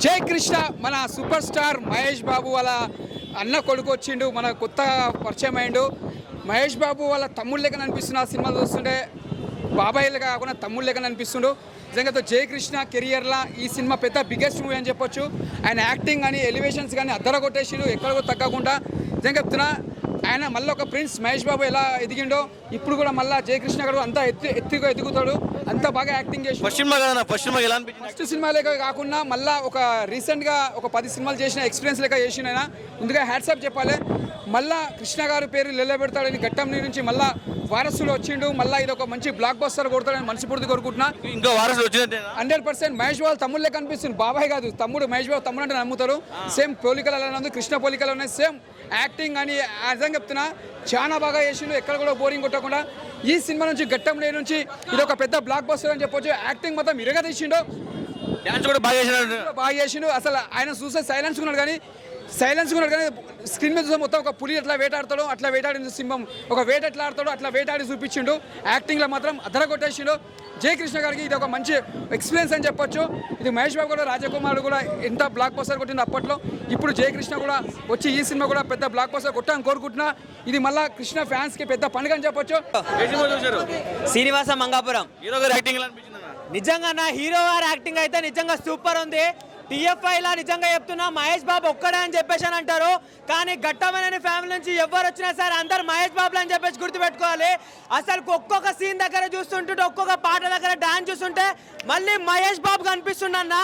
జై కృష్ణ మన super star Mahesh Babu వాళ్ళ అన్న కొడుకు వచ్చిండు, మన కొత్త పరిచయం అయిండు. మహేష్ బాబు వాళ్ళ తమ్ముడు లెక్కన అనిపిస్తుంది ఆ సినిమా చూస్తుంటే, బాబాయ్లు కాకుండా తమ్ముడు లెక్కన అనిపిస్తుండు. నిజంగా జై కృష్ణ కెరియర్లో ఈ సినిమా పెద్ద బిగ్గెస్ట్ మూవీ అని చెప్పొచ్చు. ఆయన యాక్టింగ్ కానీ ఎలివేషన్స్ కానీ అద్దర కొట్టేసిండు, ఎక్కడికో తగ్గకుండా. నిజంగా చెప్తున్నా, ఆయన మళ్ళీ ఒక ప్రిన్స్ మహేష్ బాబు ఎలా ఎదిగిండో ఇప్పుడు కూడా మళ్ళీ జై కృష్ణ గారు అంతా ఎత్తుగా ఎదుగుతాడు. అంత బాగా యాక్టింగ్ చేసి ఫస్ట్ సినిమా లెక్క కాకుండా మళ్ళీ ఒక రీసెంట్గా ఒక 10 సినిమాలు చేసిన ఎక్స్పీరియన్స్ లెక్క చేసిన ఆయన. ముందుగా హ్యాట్సాప్ చెప్పాలి. మళ్ళా కృష్ణ గారి పేరు నిలబెడతాడని ఘట్టం నుంచి మళ్ళీ వారసులు వచ్చిండు. మళ్ళీ ఇది ఒక మంచి బ్లాక్ బస్టర్ కొడతాడని మనస్ఫూర్తి కోరుకుంటున్నా. ఇంకా వారసులు వచ్చిందంటే 100% మహేష్ బాబు తమ్ముడు లెక్క అనిపిస్తుంది. బాబాయ్ కాదు తమ్ముడు, మహేష్ బాబు తమ్ముడు అంటే నమ్ముతారు. సేమ్ పోలికలు అలా ఉంది, కృష్ణ పోలికలు ఉన్నాయి. సేమ్ యాక్టింగ్ అని నిజంగా చెప్తున్నా చాలా బాగా చేసిండు, ఎక్కడ కూడా బోరింగ్ కొట్టకుండా. ఈ సినిమా నుంచి ఘట్టం నుంచి ఇది ఒక పెద్ద బ్లాక్ బస్టర్ అని చెప్పొచ్చు. యాక్టింగ్ మొత్తం ఇరగా తీసిండు, డాన్స్ కూడా బాగా చేసిండు. అసలు ఆయన చూస్తే సైలెన్స్ ఉన్నాడు కానీ స్క్రీన్ మీద చూస్తే మొత్తం ఒక పులి ఎట్లా వేటాడతాడో అట్లా వేటాడిన సింహం ఒక వేట ఎట్లా ఆడతాడో అట్లా వేటాడి చూపించిండు. యాక్టింగ్లో మాత్రం అదర కొట్టేసిండు. జై కృష్ణ గారికి ఇది ఒక మంచి ఎక్స్పీరియన్స్ అని చెప్పొచ్చు. ఇది మహేష్ బాబు కూడా రాజకుమారుడు కూడా ఎంత బ్లాక్ బస్టర్ కొట్టింది అప్పట్లో. ఇప్పుడు జై కృష్ణ కూడా వచ్చి ఈ సినిమా కూడా పెద్ద బ్లాక్ బస్టర్ కొట్టాలని కోరుకుంటున్నా. ఇది మళ్ళీ కృష్ణ ఫ్యాన్స్కి పెద్ద పండుగ అని చెప్పొచ్చు. శ్రీనివాస మంగాపురం హీరో గారు యాక్టింగ్ ఎలా అనిపించింది? నిజంగా నా హీరో గారి యాక్టింగ్ అయితే నిజంగా సూపర్ ఉంది. టీఎఫ్ఐలా నిజంగా చెప్తున్నా, మహేష్ బాబు ఒక్కడే అని చెప్పేసి అని అంటారు, కానీ ఘట్టమైన ఫ్యామిలీ నుంచి ఎవరు వచ్చినా సరే అందరు మహేష్ బాబులు అని చెప్పేసి గుర్తుపెట్టుకోవాలి. అసలు ఒక్కొక్క సీన్ దగ్గర చూస్తుంటే, ఒక్కొక్క పాట దగ్గర డాన్స్ చూస్తుంటే మళ్ళీ మహేష్ బాబు కనిపిస్తుండన్న.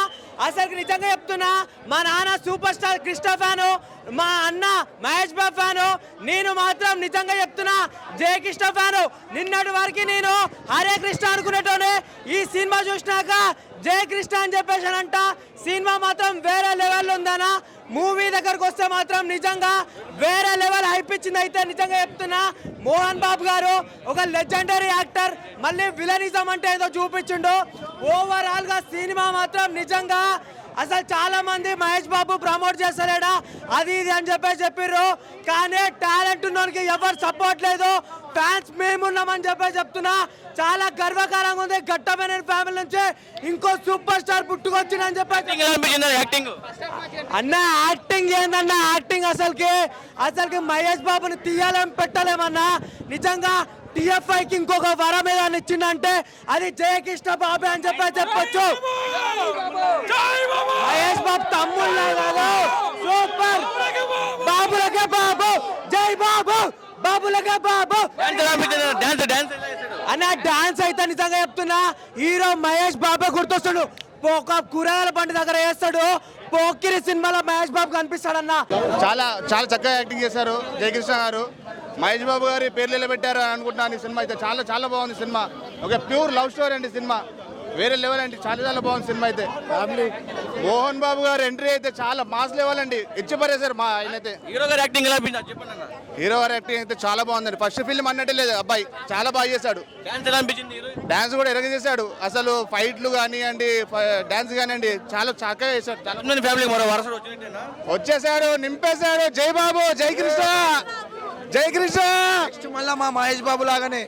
అసలు నిజంగా చెప్తున్నా, మా నాన్న సూపర్ స్టార్ కృష్ణ ఫ్యాను, మా అన్న మహేష్ బాబు ఫ్యాను, నేను మాత్రం నిజంగా చెప్తున్నా జయ కృష్ణ ఫ్యాను. నిన్నటి వరకు నేను హరే కృష్ణ అనుకునేటోనే, ఈ సినిమా చూసినాక జయ కృష్ణ అని చెప్పేసి అంట. సినిమా మాత్రం వేరే లెవెల్ ఉందన్న. మూవీ దగ్గరకు వస్తే మాత్రం నిజంగా వేరే లెవెల్ అయిపించింది. అయితే నిజంగా చెప్తున్నా, మోహన్ బాబు గారు ఒక లెజెండరీ యాక్టర్, మళ్ళీ విలనిజం అంటే ఏదో చూపించిండు. ఓవరాల్ గా సినిమా మాత్రం నిజంగా అసలు చాలా మంది మహేష్ బాబు ప్రమోట్ చేస్తలేడా అది ఇది అని చెప్పిర్రు, కానీ టాలెంట్ ఉన్నోనికి ఎవరు సపోర్ట్ లేదు. ఫ్యాన్స్ మేమున్నామని చెప్తున్నా. చాలా గర్వకారంగా ఉంది. ఘట్టమైన ఫ్యామిలీ నుంచి ఇంకో సూపర్ స్టార్ పుట్టుకొచ్చిందని అన్న. యాక్టింగ్ ఏందన్న, యాక్టింగ్ అసలుకి మహేష్ బాబుని తీయాలని పెట్టలేమన్నా. నిజంగా టిఎఫ్ఐకి ఇంకొక వరం ఏదాన్ని ఇచ్చిందంటే అది జయకృష్ణ బాబే అని చెప్పొచ్చు. మహేష్ బాబు తమ్ముళ్ళ కాదు, సూపర్. బాబులకే బాబు, జై బాబు, బాబులకే బాబు అన్న. డాన్స్ అయితే నిజంగా చెప్తున్నా, హీరో మహేష్ బాబే గుర్తొస్తాడు. ఒక కూరగాయల బండి దగ్గర వేస్తాడు, పోకిరి సినిమాలో మహేష్ బాబు కనిపిస్తాడన్న. చాలా చాలా చక్కగా యాక్టింగ్ చేశారు జయకృష్ణ గారు. మహేష్ బాబు గారి పేర్లు నిలబెట్టారు అనుకుంటున్నాను. ఈ సినిమా అయితే చాలా చాలా బాగుంది. సినిమా ఒక ప్యూర్ లవ్ స్టోరీ అండి. సినిమా వేరే లెవెల్ అండి, చాలా చాలా బాగుంది సినిమా అయితే. ఫ్యామిలీ మోహన్ బాబు గారు ఎంట్రీ అయితే చాలా మాస్ లెవెల్ అండి, ఇచ్చిపరేశారు మా ఆయన అయితే. హీరో గారు యాక్టింగ్ ఎలా అనిపించింది చెప్పండి? హీరో గారి యాక్టింగ్ అయితే చాలా బాగుందండి. ఫస్ట్ ఫిల్మ్ అన్నట్టు లేదు, అబ్బాయి చాలా బాగా చేశాడు. డాన్స్ ఎలా అనిపించింది? డాన్స్ కూడా ఎరగ చేశాడు. అసలు ఫైట్లు కానివ్వండి, డాన్స్ కానివ్వండి, చాలా చక్కగా చేశాడు. చాలా ఫ్యామిలీ మరో వారసుడు వచ్చేసాడు, నింపేశాడు. జై బాబు, జై కృష్ణ, జై కృష్ణ. నెక్స్ట్ మళ్ళీ మా మహేష్ బాబు లాగానే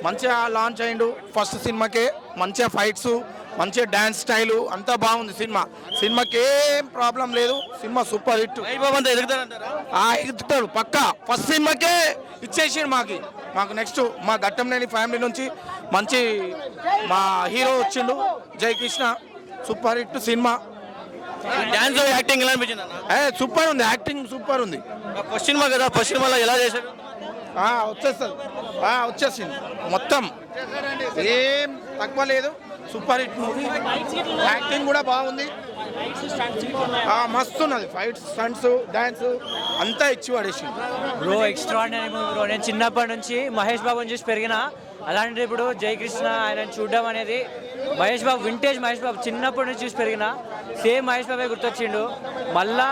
మంచిగా లాంచ్ అయ్యిండు. ఫస్ట్ సినిమాకే మంచిగా ఫైట్స్, మంచిగా డాన్స్ స్టైలు అంతా బాగుంది. సినిమాకి ఏం ప్రాబ్లం లేదు. Cinema super hit. ఎగుతాడు పక్కా. ఫస్ట్ సినిమాకే ఇచ్చేసిండు మాకు నెక్స్ట్ మా ఘట్టంలేని ఫ్యామిలీ నుంచి మంచి మా హీరో వచ్చిండు జై Krishna. Super hit cinema. Dance acting ఎలా అనిపించింది? సూపర్ ఉంది, యాక్టింగ్ సూపర్ ఉంది. ఫస్ట్ సినిమా కదా, ఫస్ట్ సినిమాలో ఎలా చేశారు? వచ్చేసింది మొత్తం, ఏం తక్కువ లేదు. Super hit movie. యాక్టింగ్ కూడా బాగుంది, మస్తు ఉన్నది. ఫైట్స్, స్టంట్స్, డాన్స్ అంతా ఇచ్చి పడేసి బ్రో. Extraordinary movie bro. నేను చిన్నప్పటి నుంచి మహేష్ బాబుని చూసి పెరిగిన. అలాంటి ఇప్పుడు జై కృష్ణ ఆయన చూడడం అనేది, మహేష్ బాబు వింటేజ్ మహేష్ బాబు చిన్నప్పటి నుంచి చూసి పెరిగిన. సేమ్ మహేష్ బాబే గుర్తొచ్చిండు. మళ్ళా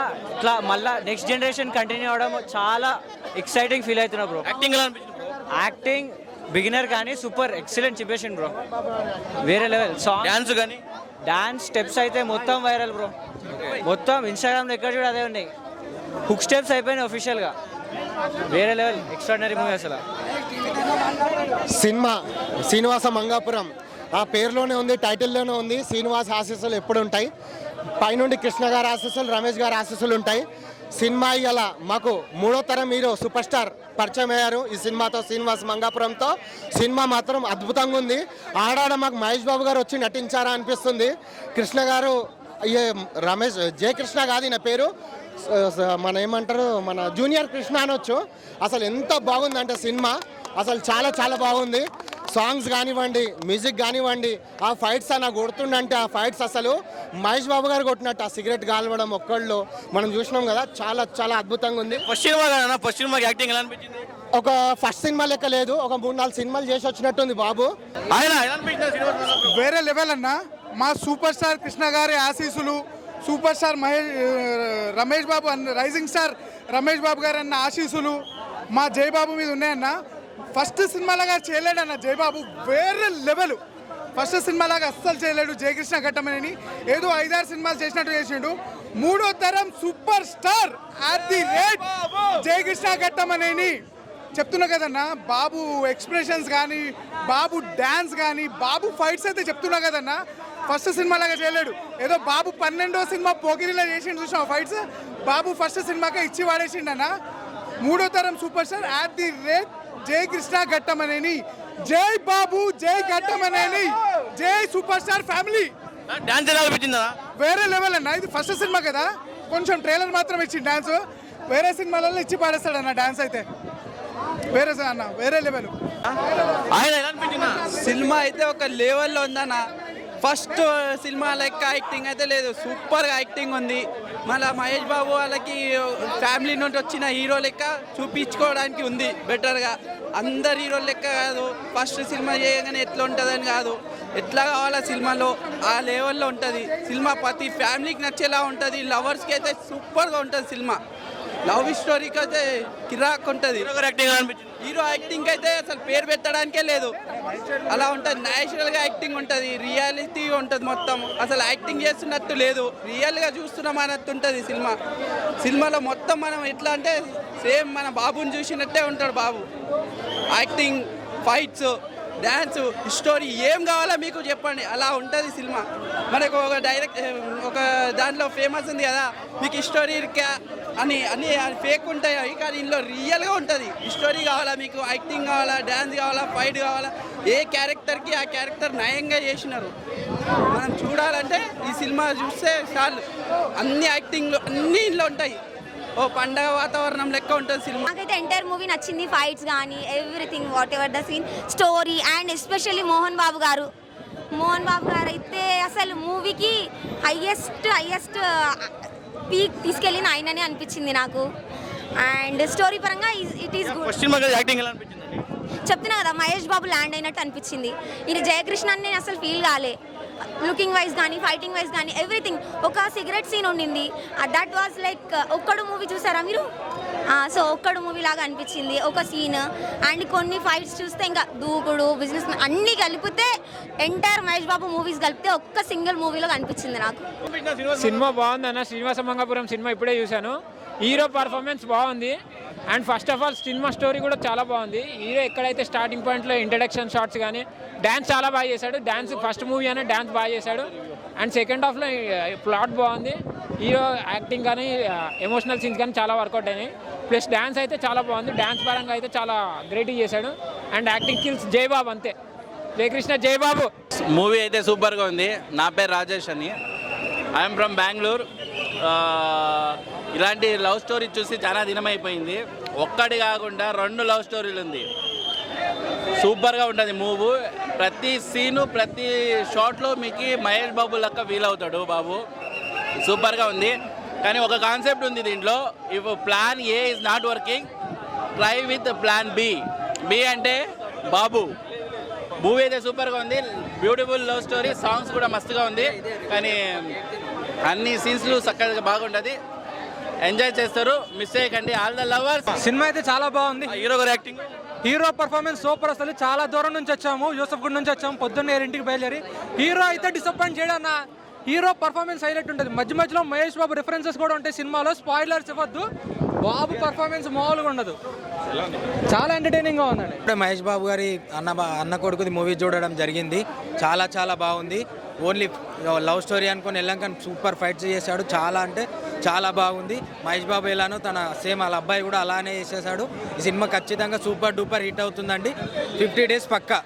నెక్స్ట్ జనరేషన్ కంటిన్యూ అవడం చాలా ఎక్సైటింగ్ ఫీల్ అవుతున్నా బ్రో. యాక్టింగ్ ఎలా అనిపించింది? యాక్టింగ్ బిగినర్ కానీ సూపర్ ఎక్సలెంట్ చెప్పేసిండు బ్రో, వేరే లెవెల్. సాంగ్ డాన్స్ కానీ, డాన్స్ స్టెప్స్ అయితే మొత్తం వైరల్ బ్రో. మొత్తం ఇన్స్టాగ్రామ్లో ఎక్కడ చూడ అదే ఉన్నాయి. హుక్ స్టెప్స్ అయిపోయినాయి అఫీషియల్గా. వేరే లెవెల్, ఎక్స్ట్రాడినరీ మూవీ అసలు. సినిమా శ్రీనివాస మంగాపురం ఆ పేరులోనే ఉంది, టైటిల్లోనే ఉంది. శ్రీనివాస్ ఆశీస్సులు ఎప్పుడు ఉంటాయి. పైనుండి కృష్ణ గారి ఆశీస్సులు, రమేష్ గారి ఆశీస్సులు ఉంటాయి. సినిమా ఇలా మాకు 3వ తరం హీరో సూపర్ స్టార్ పరిచయం అయ్యారు ఈ సినిమాతో, శ్రీనివాస్ మంగాపురంతో. సినిమా మాత్రం అద్భుతంగా ఉంది. ఆడాడ మాకు మహేష్ బాబు గారు వచ్చి నటించారా అనిపిస్తుంది. కృష్ణ గారు రమేష్ జయకృష్ణ కాదు ఈయన పేరు, మన ఏమంటారు మన జూనియర్ కృష్ణ అనొచ్చు. అసలు ఎంత బాగుందంటే సినిమా అసలు చాలా చాలా బాగుంది. సాంగ్స్ కానివ్వండి, మ్యూజిక్ కానివ్వండి, ఆ ఫైట్స్ అన్న కొడుతుండంటే ఆ ఫైట్స్ అసలు మహేష్ బాబు గారు కొట్టినట్టు, ఆ సిగరెట్ కాల్వడం ఒక్కళ్ళు మనం చూసినాం కదా, చాలా చాలా అద్భుతంగా ఉంది. ఫస్ట్ సినిమా కదా, ఫస్ట్ సినిమాకి యాక్టింగ్ ఎలా అనిపించింది? ఒక ఫస్ట్ సినిమా లెక్క లేదు, ఒక 3-4 సినిమాలు చేసి వచ్చినట్టుంది బాబు. ఆయన ఎలా అనిపించింది సినిమా? వేరే లెవెల్ అన్న. మా సూపర్ స్టార్ కృష్ణ గారి ఆశీస్సులు, సూపర్ స్టార్ రమేష్ బాబు అన్న, రైజింగ్ స్టార్ రమేష్ బాబు గారు అన్న ఆశీస్సులు మా జయబాబు మీద ఉన్నాయన్న. ఫస్ట్ సినిమాలాగా చేయలేడన్న జయబాబు, వేరే లెవెల్. ఫస్ట్ సినిమాలాగా అస్సలు చేయలేడు. జయకృష్ణ ఘట్టమనేని ఏదో 5-6 సినిమాలు చేసినట్టు చేసిండు. 3వ తరం super star at the rate Jayakrishna Ghattamaneni. చెప్తున్నా కదన్నా, బాబు ఎక్స్ప్రెషన్స్ కానీ, బాబు డ్యాన్స్ కానీ, బాబు ఫైట్స్ అయితే చెప్తున్నా కదన్నా, ఫస్ట్ సినిమాలాగా చేయలేడు. ఏదో బాబు 12వ సినిమా పోకిరిలో చేసిండు చూసాం ఫైట్స్, బాబు ఫస్ట్ సినిమాకే ఇచ్చి వాడేసిండన్న. 3వ తరం super star at the rate జై కృష్ణ ఘట్టమనేని. జై బాబు, జై ఘట్టమనేని, జై సూపర్ స్టార్ ఫ్యామిలీ. డాన్స్ ఎలా అనిపించిందా? వేరే లెవెల్ అన్న. ఇది ఫస్ట్ సినిమా కదా, కొంచెం ట్రైలర్ మాత్రం ఇచ్చి డాన్స్, వేరే సినిమాలలో ఇచ్చి పాడేస్తాడన్న డాన్స్ అయితే. వేరే అన్న, వేరే లెవెల్. ఆయన ఎలా అనిపించిందా? సినిమా అయితే ఒక లెవెల్లో ఉందన్న. ఫస్ట్ సినిమా లెక్క యాక్టింగ్ అయితే లేదు, సూపర్గా యాక్టింగ్ ఉంది. మళ్ళీ మహేష్ బాబు వాళ్ళకి ఫ్యామిలీ నుండి వచ్చిన హీరో లెక్క చూపించుకోవడానికి ఉంది బెటర్గా. అందరు హీరో లెక్క కాదు, ఫస్ట్ సినిమా చేయగానే ఎట్లా ఉంటుందని కాదు, ఎట్లా కావాలా సినిమాలో ఆ లెవెల్లో ఉంటుంది సినిమా. ప్రతి ఫ్యామిలీకి నచ్చేలా ఉంటుంది, లవర్స్కి అయితే సూపర్గా ఉంటుంది సినిమా. లవ్ స్టోరీకి అయితే కిరాక్ ఉంటుంది. యాక్టింగ్ ఎలా అనిపించింది? హీరో యాక్టింగ్ అయితే అసలు పేరు పెట్టడానికే లేదు, అలా ఉంటుంది. న్యాచురల్గా యాక్టింగ్ ఉంటుంది, రియాలిటీ ఉంటుంది మొత్తం. అసలు యాక్టింగ్ చేస్తున్నట్టు లేదు, రియల్గా చూస్తున్నాం అన్నట్టు ఉంటుంది సినిమా. సినిమాలో మొత్తం మనం ఎట్లా అంటే సేమ్ మన బాబుని చూసినట్టే ఉంటాడు బాబు. యాక్టింగ్, ఫైట్స్, డ్యాన్స్, స్టోరీ ఏం కావాలో మీకు చెప్పండి, అలా ఉంటుంది సినిమా. మనకు ఒక దాంట్లో ఫేమస్ ఉంది కదా, మీకు స్టోరీ అని అన్ని ఫేక్ ఉంటాయి, కానీ ఇందులో రియల్గా ఉంటుంది. స్టోరీ కావాలా మీకు, యాక్టింగ్ కావాలా, డ్యాన్స్ కావాలా, ఫైట్ కావాలా, ఏ క్యారెక్టర్కి ఆ క్యారెక్టర్ నయంగా చేసినారు. మనం చూడాలంటే ఈ సినిమా చూస్తే చాలు, అన్ని యాక్టింగ్లు అన్నీ ఇందులో ఉంటాయి. ఓ పండగ వాతావరణం లెక్క ఉంటుంది సినిమా. నాకైతే ఎంటైర్ మూవీ నచ్చింది, ఫైట్స్ కానీ everything, whatever the scene, story and especially Mohan Babu గారు అయితే అసలు మూవీకి హైయెస్ట్ పీక్ తీసుకెళ్ళిన ఆయననే అనిపించింది నాకు. అండ్ స్టోరీ పరంగా it is good. First cinema acting ఎలా అనిపించింది? చెప్తున్నా కదా, మహేష్ బాబు ల్యాండ్ అయినట్టు అనిపించింది. ఇది జయకృష్ణ అని నేను అసలు ఫీల్ కాలే. లుకింగ్ వైజ్ కానీ, ఫైటింగ్ వైజ్ కానీ ఎవ్రీథింగ్. ఒక సిగరెట్ సీన్ ఉండింది, దట్ వాజ్ లైక్ ఒక్కడు మూవీ చూసారా మీరు? సో ఒక్కడు మూవీ లాగా అనిపించింది ఒక సీన్. అండ్ కొన్ని ఫైట్స్ చూస్తే ఇంకా దూకుడు, బిజినెస్ అన్నీ కలిపితే ఎంటైర్ మహేష్ బాబు మూవీస్ కలిపితే ఒక్క సింగిల్ మూవీలో కనిపించింది నాకు. సినిమా బాగుందన్న. శ్రీనివాస మంగాపురం సినిమా ఇప్పుడే చూశాను. హీరో పర్ఫార్మెన్స్ బాగుంది. And first of all cinema story కూడా చాలా బాగుంది. హీరో ఎక్కడైతే స్టార్టింగ్ పాయింట్లో ఇంట్రడక్షన్ షాట్స్ కానీ, డ్యాన్స్ చాలా బాగా చేశాడు. డ్యాన్స్ ఫస్ట్ మూవీ అనే డ్యాన్స్ బాగా చేశాడు. అండ్ సెకండ్ హాఫ్లో ప్లాట్ బాగుంది. హీరో యాక్టింగ్ కానీ, ఎమోషనల్ సీన్స్ కానీ చాలా వర్కౌట్ అయినాయి. ప్లస్ డ్యాన్స్ అయితే చాలా బాగుంది. డ్యాన్స్ పరంగా అయితే చాలా గ్రేట్ చేశాడు. అండ్ యాక్టింగ్ స్కిల్స్ జయబాబు అంతే, జయకృష్ణ జయబాబు. మూవీ అయితే సూపర్గా ఉంది. నా పేరు రాజేష్ అని, ఐఎమ్ ఫ్రమ్ బెంగళూరు. ఇలాంటి లవ్ స్టోరీ చూసి చాలా దినమైపోయింది. ఒక్కటి కాకుండా 2 లవ్ స్టోరీలు ఉంది. సూపర్గా ఉంటుంది మూవీ. ప్రతి సీను, ప్రతి షాట్లో మీకు మహేష్ బాబు లెక్క ఫీల్ అవుతాడు బాబు. సూపర్గా ఉంది. కానీ ఒక కాన్సెప్ట్ ఉంది దీంట్లో, if plan A is not working, try with plan B. B అంటే బాబు. మూవీ అయితే సూపర్గా ఉంది. బ్యూటిఫుల్ లవ్ స్టోరీ, సాంగ్స్ కూడా మస్తుగా ఉంది. కానీ అన్ని సీన్స్లు చక్కగా బాగుంటుంది, ఎంజాయ్ చేస్తారు, మిస్ చేయకండి. All the lovers. సినిమా అయితే చాలా బాగుంది. హీరో గారి యాక్టింగ్, హీరో పర్ఫార్మెన్స్ సూపర్. అసలు చాలా దూరం నుంచి వచ్చాము, యూసఫ్ గుడ్ నుంచి వచ్చాము, పొద్దున్న 7 బయలుదేరి. హీరో అయితే డిసప్పాయింట్ చేయడన్నా. హీరో పర్ఫార్మెన్స్ హైలైట్ ఉంటుంది. మధ్య మధ్యలో మహేష్ బాబు రిఫరెన్సెస్ కూడా ఉంటాయి సినిమాలో, స్పాయిలర్స్ ఇవ్వద్దు. బాబు పర్ఫార్మెన్స్ మామూలుగా ఉండదు, చాలా ఎంటర్టైనింగ్గా ఉందండి. ఇప్పుడే మహేష్ బాబు గారి అన్న కొడుకుది మూవీ చూడడం జరిగింది. చాలా చాలా బాగుంది. ఓన్లీ లవ్ స్టోరీ అనుకొని వెళ్ళాక సూపర్ ఫైట్స్ చేశాడు. చాలా అంటే చాలా బాగుంది. మహేష్ బాబు ఎలానో తన సేమ్ వాళ్ళ అబ్బాయి కూడా అలానే చేసేసాడు. ఈ సినిమా ఖచ్చితంగా సూపర్ డూపర్ హిట్ అవుతుందండి. 50 days పక్కా.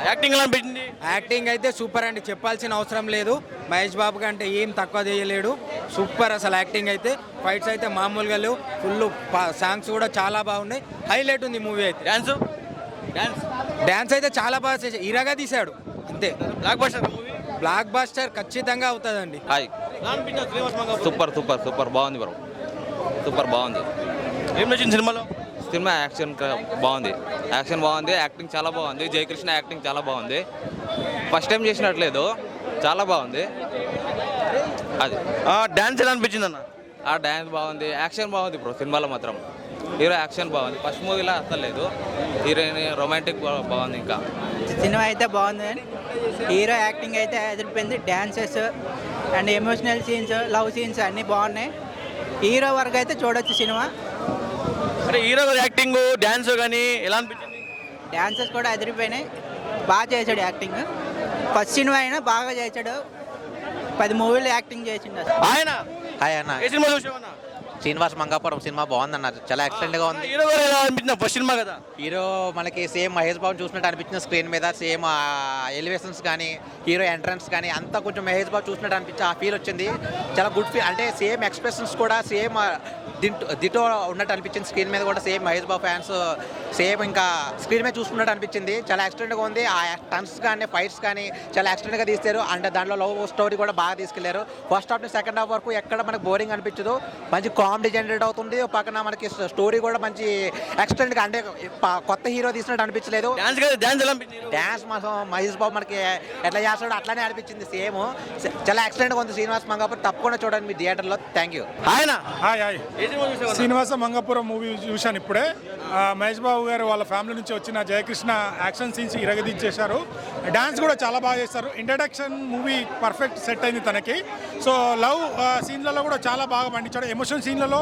యాక్టింగ్ ఎలా అనిపించింది? యాక్టింగ్ అయితే సూపర్ అండి, చెప్పాల్సిన అవసరం లేదు. మహేష్ బాబు కంటే ఏం తక్కువ చేయలేడు. సూపర్ అసలు యాక్టింగ్ అయితే. ఫైట్స్ అయితే మామూలుగా లేవు. ఫుల్ సాంగ్స్ కూడా చాలా బాగున్నాయి. హైలైట్ ఉంది మూవీ అయితే. డ్యాన్స్ అయితే చాలా బాగా చేశాడు. ఇరగా తీశాడు అంతే. బ్లాక్ బస్టర్ ఖచ్చితంగా అవుతుందండి. సూపర్ సూపర్ సూపర్ బాగుంది బ్రో, సూపర్ బాగుంది. ఏం నచ్చింది సినిమాలో? సినిమా యాక్షన్ బాగుంది, యాక్షన్ బాగుంది, యాక్టింగ్ చాలా బాగుంది. జయకృష్ణ యాక్టింగ్ చాలా బాగుంది. ఫస్ట్ టైం చేసినట్లేదు, చాలా బాగుంది. అది డాన్స్ ఎలా అనిపించింది అన్న? ఆ డ్యాన్స్ బాగుంది, యాక్షన్ బాగుంది బ్రో. సినిమాలో మాత్రం హీరో యాక్షన్ బాగుంది. ఫస్ట్ మూవీలో అసలు లేదు. హీరోయిన్ రొమాంటిక్ బాగుంది. ఇంకా సినిమా అయితే బాగుంది. హీరో యాక్టింగ్ అయితే అదిరిపోయింది. Dances and emotional scenes, love scenes అన్నీ బాగున్నాయి. హీరో వరకు అయితే చూడొచ్చు సినిమా. అంటే హీరో యాక్టింగ్, డ్యాన్స్ కానీ ఎలా అనిపించింది? డ్యాన్సెస్ కూడా అదిరిపోయినాయి. బాగా చేశాడు యాక్టింగ్. ఫస్ట్ సినిమా అయినా బాగా చేశాడు. 10 మూవీలు యాక్టింగ్ చేసిండు. ఆయన హాయ్ అన్న, ఏ సినిమా చూసావన్నా? శ్రీనివాస్ మంగాపురం సినిమా బాగుందన్న, చాలా ఎక్సలెంట్గా ఉంది. హీరో గారు ఎలా అనిపించింది? ఫస్ట్ సినిమా కదా. హీరో మనకి సేమ్ మహేష్ బాబు చూసినట్టు అనిపించిన స్క్రీన్ మీద. సేమ్ ఎలివేషన్స్ కానీ హీరో ఎంట్రన్స్ కానీ అంతా కొంచెం మహేష్ బాబు చూసినట్టు అనిపించి ఆ ఫీల్ వచ్చింది. చాలా గుడ్ ఫీల్. అంటే సేమ్ ఎక్స్ప్రెషన్స్ కూడా సేమ్ దిటో ఉన్నట్టు అనిపించింది. స్క్రీన్ మీద కూడా same Mahesh Babu fans same ఇంకా స్క్రీన్ మీద చూసుకున్నట్టు అనిపించింది. చాలా ఎక్సలెంట్గా ఉంది. ఆ టన్స్ కానీ ఫైట్స్ కానీ చాలా ఎక్సలెంట్గా తీస్తారు. అంటే దాంట్లో లవ్ స్టోరీ కూడా బాగా తీసుకెళ్లారు. ఫస్ట్ హాఫ్ నుంచి సెకండ్ హాఫ్ వరకు ఎక్కడ మనకు బోరింగ్ అనిపించదు. మంచి కామెడీ జనరేట్ అవుతుంది. పక్కన మనకి స్టోరీ కూడా మంచి ఎక్సలెంట్గా, అంటే కొత్త హీరో తీసినట్టు అనిపించలేదు. డ్యాన్స్ మాత్రం మహేష్ బాబు మనకి ఎట్లా చేస్తాడో అట్లానే అనిపించింది. సేమ్ చాలా ఎక్సలెంట్గా ఉంది. శ్రీనివాస్ మంగాపురం తప్పకుండా చూడండి మీ థియేటర్లో. Thank you. Hi hi. Srinivasa Mangapuram movie చూశాను ఇప్పుడే. మహేష్ బాబు గారు వాళ్ళ ఫ్యామిలీ నుంచి వచ్చిన జయకృష్ణ యాక్షన్ సీన్స్ ఇరగదీసేశారు. డాన్స్ కూడా చాలా బాగా చేస్తారు. ఇంట్రడక్షన్ మూవీ పర్ఫెక్ట్ సెట్ అయింది తనకి. సో లవ్ సీన్లలో కూడా చాలా బాగా పండించాడు. ఎమోషన్ సీన్లలో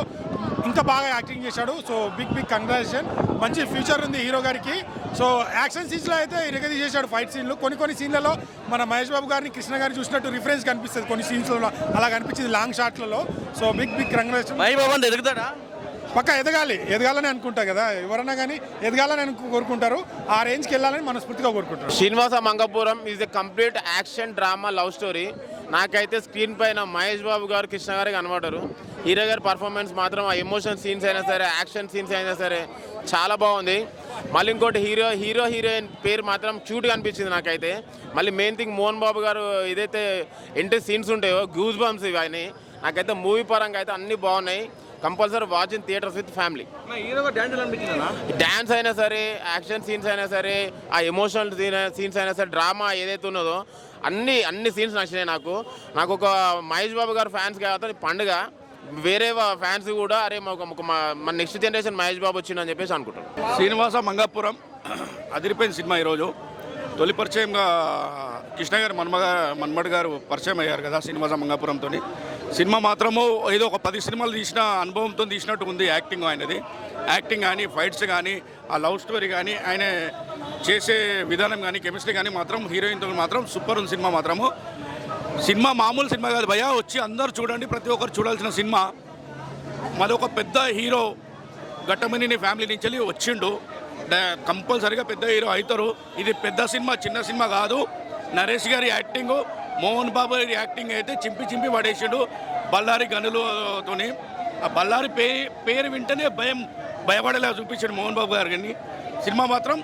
ఇంకా బాగా యాక్టింగ్ చేశాడు. So big congratulation. మంచి ఫ్యూచర్ ఉంది హీరో గారికి. సో యాక్షన్ సీన్స్లో అయితే ఇరగదీసేశాడు ఫైట్ సీన్లు. కొన్ని సీన్లలో మన మహేష్ బాబు గారిని కృష్ణ గారిని చూసినట్టు రిఫరెన్స్ కనిపిస్తుంది కొన్ని సీన్స్లలో. అలా కనిపించింది లాంగ్ షాట్లలో. So big congratulation. Mahesh Babu అంటే ఎదుగుతాడా? పక్క ఎదగాలని అనుకుంటా కదా, ఎవరన్నా కానీ ఎదగాలని కోరుకుంటారు. ఆ రేంజ్కి వెళ్ళాలని మనస్ఫూర్తిగా కోరుకుంటారు. Srinivasa Mangapuram is a complete action drama love story. నాకైతే స్క్రీన్ పైన మహేష్ బాబు గారు కృష్ణ గారు కనబడరు. హీరో గారి పర్ఫార్మెన్స్ మాత్రం ఆ ఎమోషన్ సీన్స్ అయినా సరే, యాక్షన్ సీన్స్ అయినా సరే చాలా బాగుంది. మళ్ళీ ఇంకోటి హీరోయిన్ పేరు మాత్రం క్యూట్గా అనిపించింది నాకైతే. మళ్ళీ మెయిన్ థింగ్ మోహన్ బాబు గారు ఏదైతే ఎంట్రీ సీన్స్ ఉంటాయో గూస్ బంప్స్ ఇవన్నీ నాకైతే మూవీ పరంగా అయితే అన్నీ బాగున్నాయి. Compulsory watch in theatres with family. Dance అయినా సరే, యాక్షన్ సీన్స్ అయినా సరే, ఆ ఎమోషనల్ సీన్స్ అయినా సరే, డ్రామా ఏదైతే ఉన్నదో అన్ని సీన్స్ నచ్చినాయి నాకు ఒక మహేష్ బాబు గారు ఫ్యాన్స్ కాబట్టి పండుగ. వేరే ఫ్యాన్స్ కూడా అరే మన నెక్స్ట్ జనరేషన్ మహేష్ బాబు వచ్చిందని చెప్పేసి అనుకుంటారు. శ్రీనివాస మంగాపురం అదిరిపోయిన సినిమా. ఈరోజు తొలి పరిచయంగా కృష్ణ గారు మన్మడ్ గారు పరిచయం అయ్యారు కదా శ్రీనివాస మంగాపురంతో. సినిమా మాత్రము ఏదో ఒక 10 సినిమాలు తీసిన అనుభవంతో తీసినట్టు ఉంది. యాక్టింగ్ కానీ ఫైట్స్ కానీ ఆ లవ్ స్టోరీ కానీ ఆయన చేసే విధానం కానీ కెమిస్ట్రీ కానీ మాత్రం హీరోయిన్తో మాత్రం సూపర్ ఉంది సినిమా మాత్రము. సినిమా మామూలు సినిమా కాదు భయ్యా, వచ్చి అందరూ చూడండి, ప్రతి ఒక్కరు చూడాల్సిన సినిమా. మరొక పెద్ద హీరో ఘట్టమనేని ఫ్యామిలీ నుంచి వెళ్ళి వచ్చిండు. కంపల్సరీగా పెద్ద హీరో అవుతారు. ఇది పెద్ద సినిమా, చిన్న సినిమా కాదు. నరేష్ గారి యాక్టింగు, మోహన్ బాబు గారి యాక్టింగ్ అయితే చింపి పడేసిండు బళ్ళారి గనులతోని. ఆ బళ్ళారి పేరు వింటేనే భయపడేలా చూపించాడు మోహన్ బాబు గారు. కానీ సినిమా మాత్రం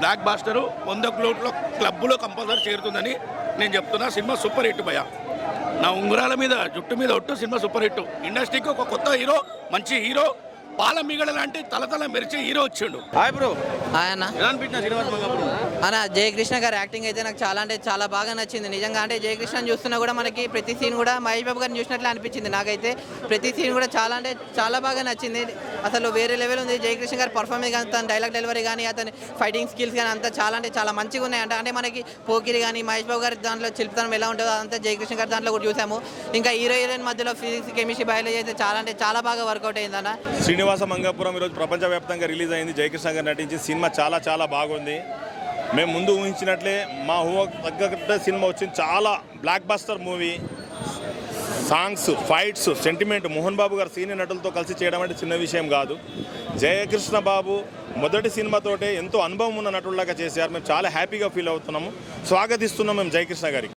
బ్లాక్ బాస్టరు 100 కోట్ల క్లబ్లో కంపల్సరీ చేరుతుందని నేను చెప్తున్నా. సినిమా సూపర్ హిట్ భయ్యా. నా ఉంగరాల మీద జుట్టు మీద ఒట్టు సినిమా సూపర్ హిట్. ఇండస్ట్రీకి ఒక కొత్త హీరో, మంచి హీరో, పాల మిగడ లాంటి తలతల మెరిచే హీరో వచ్చిండు. Hi bro. హాయ్ అన్న. ఎలా అనిపించిన శ్రీనివాస మంగాపురం? అన్న జయకృష్ణ గారి యాక్టింగ్ అయితే నాకు చాలా అంటే చాలా బాగా నచ్చింది నిజంగా. అంటే జయకృష్ణ చూస్తున్నా కూడా మనకి ప్రతి సీన్ కూడా మహేష్ బాబు గారిని చూసినట్లే అనిపించింది నాకైతే. ప్రతి సీన్ కూడా చాలా అంటే చాలా బాగా నచ్చింది. అసలు వేరే లెవెల్ ఉంది జయకృష్ణ గారి పర్ఫార్మెన్స్ కానీ, తన డైలాగ్ డెలివరీ కానీ, అతని ఫైటింగ్ స్కిల్స్ కానీ అంతా చాలా అంటే చాలా మంచిగా ఉన్నాయి. అంటే మనకి పోకిరి కానీ మహేష్ బాబు గారి దాంట్లో చిలుపుతనం ఎలా ఉంటుందో అదంతా జయకృష్ణ గారి దాంట్లో కూడా చూసాము. ఇంకా హీరోయిన్ మధ్యలో ఫిజిక్స్ కెమిస్ట్రీ బయాలజీ అయితే చాలా అంటే చాలా బాగా వర్కౌట్ అయిందన్న. శ్రీనివాస మంగాపురం ఈరోజు ప్రపంచవ్యాప్తంగా రిలీజ్ అయింది. జయకృష్ణ గారు నటించి సినిమా చాలా చాలా బాగుంది. మేము ముందు ఊహించినట్లే మా ఊహకు తగ్గట్టే సినిమా వచ్చింది. చాలా blockbuster movie. Songs, fights, sentiment, Mohan Babu గారు సీనియర్ నటులతో కలిసి చేయడం అంటే చిన్న విషయం కాదు. జయకృష్ణ బాబు మొదటి సినిమాతోటే ఎంతో అనుభవం ఉన్న నటుల్లాగా చేశారు. మేము చాలా హ్యాపీగా ఫీల్ అవుతున్నాము. స్వాగతిస్తున్నాం మేము జయకృష్ణ గారికి.